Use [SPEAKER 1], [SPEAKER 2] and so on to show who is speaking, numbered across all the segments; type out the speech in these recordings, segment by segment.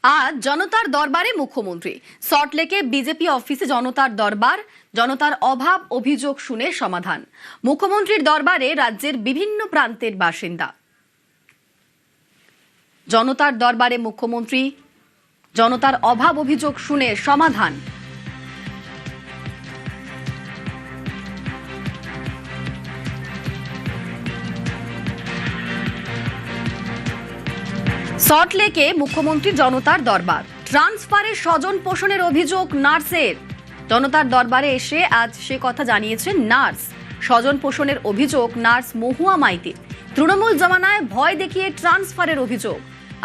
[SPEAKER 1] আজ জনতার দরবারে মুখ্যমন্ত্রী। সল্টলেকে বিজেপি অফিসে জনতার দরবার, জনতার অভাব অভিযোগ শুনে সমাধান। মুখ্যমন্ত্রীর দরবারে রাজ্যের বিভিন্ন প্রান্তের বাসিন্দা। জনতার দরবারে মুখ্যমন্ত্রী, জনতার অভাব অভিযোগ শুনে সমাধান। সল্টলেকে মুখ্যমন্ত্রী জনতার দরবার। ট্রান্সফারে স্বজন পোষণের অভিযোগ নার্সের। জনতার দরবারে এসে আজ সে কথা জানিয়েছেন নার্স। স্বজন পোষণের অভিযোগ নার্স মহুয়া মাইতির। তৃণমূল জমানায় ভয় দেখিয়ে ট্রান্সফারের অভিযোগ।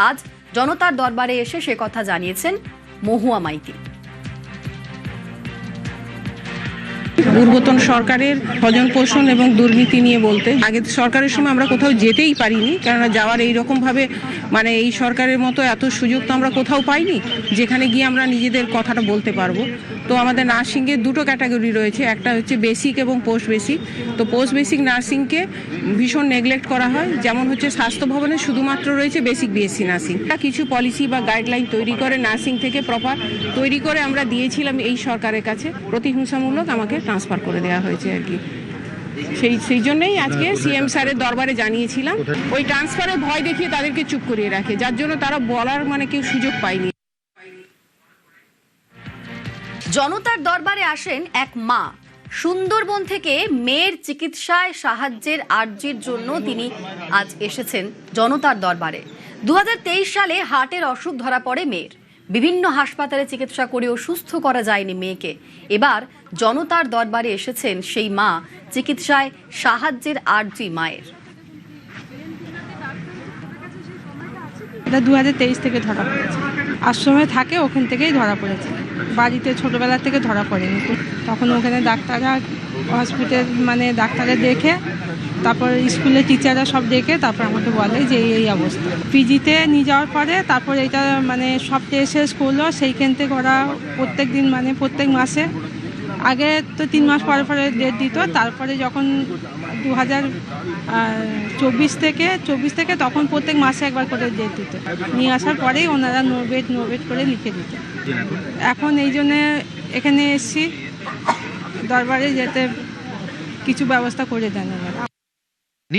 [SPEAKER 1] আজ জনতার দরবারে এসে সে কথা জানিয়েছেন মহুয়া মাইতি।
[SPEAKER 2] পূর্বতন সরকারের স্বজন পোষণ এবং দুর্নীতি নিয়ে বলতে, আগে সরকারের সময় আমরা কোথাও যেতেই পারিনি, কেননা যাওয়ার এইরকম ভাবে এই সরকারের মতো এত সুযোগ তো আমরা কোথাও পাইনি যেখানে গিয়ে আমরা নিজেদের কথাটা বলতে পারবো। তো আমাদের নার্সিংয়ের দুটো ক্যাটাগরি রয়েছে, একটা হচ্ছে বেসিক এবং পোস্ট বেসিক। তো পোস্ট বেসিক নার্সিংকে ভীষণ নেগলেক্ট করা হয়, যেমন হচ্ছে স্বাস্থ্য ভবনে শুধুমাত্র রয়েছে বেসিক বিএসসি নার্সিং। কিছু পলিসি বা গাইডলাইন তৈরি করে নার্সিং থেকে প্রপার তৈরি করে আমরা দিয়েছিলাম এই সরকারের কাছে, প্রতিহিংসামূলক আমাকে ট্রান্সফার করে দেওয়া হয়েছে আর কি। সেই জন্যই আজকে সিএম স্যারের দরবারে জানিয়েছিলাম। ওই ট্রান্সফারের ভয় দেখিয়ে তাদেরকে চুপ করিয়ে রাখে, যার জন্য তারা বলার কেউ সুযোগ পায়নি।
[SPEAKER 1] জনতার দরবারে আসেন এক মা। সুন্দরবন থেকে মেয়ের চিকিৎসায় সাহায্যের আর্জির জন্য তিনি আজ এসেছেন জনতার দরবারে। 2023 সালে হার্টের অসুখ ধরা পড়ে মেয়ের। বিভিন্ন হাসপাতালে চিকিৎসা করেও সুস্থ করা যায়নি মেয়েকে। এবার জনতার দরবারে এসেছেন সেই মা, চিকিৎসায় সাহায্যের আর্জি মায়ের।
[SPEAKER 3] 2023 থেকে ধরা পড়েছে। আশ্রমে থাকে, ওখান থেকেই ধরা পড়েছে। বাড়িতে ছোটবেলা থেকে ধরা পড়েনি। তখন ওখানে ডাক্তাররা হসপিটাল ডাক্তাররা দেখে, তারপর স্কুলের টিচাররা সব দেখে তারপর আমাকে বলে যে এই অবস্থা। পিজিতে নিয়ে যাওয়ার পরে তারপর এটা সব টেস্ট শেষ করলো। সেইখান থেকে ওরা প্রত্যেক দিন প্রত্যেক মাসে, আগে তো 3 মাস পরে পরে ডেট দিত। তারপরে যখন 2024 থেকে তখন প্রত্যেক মাসে একবার করে ডেট দিত। নিয়ে আসার পরেই ওনারা নোবেট করে লিখে দিত। এখন এই জন্যে এখানে এসেছি দরবারে, যেতে কিছু ব্যবস্থা করে দেন ওনারা।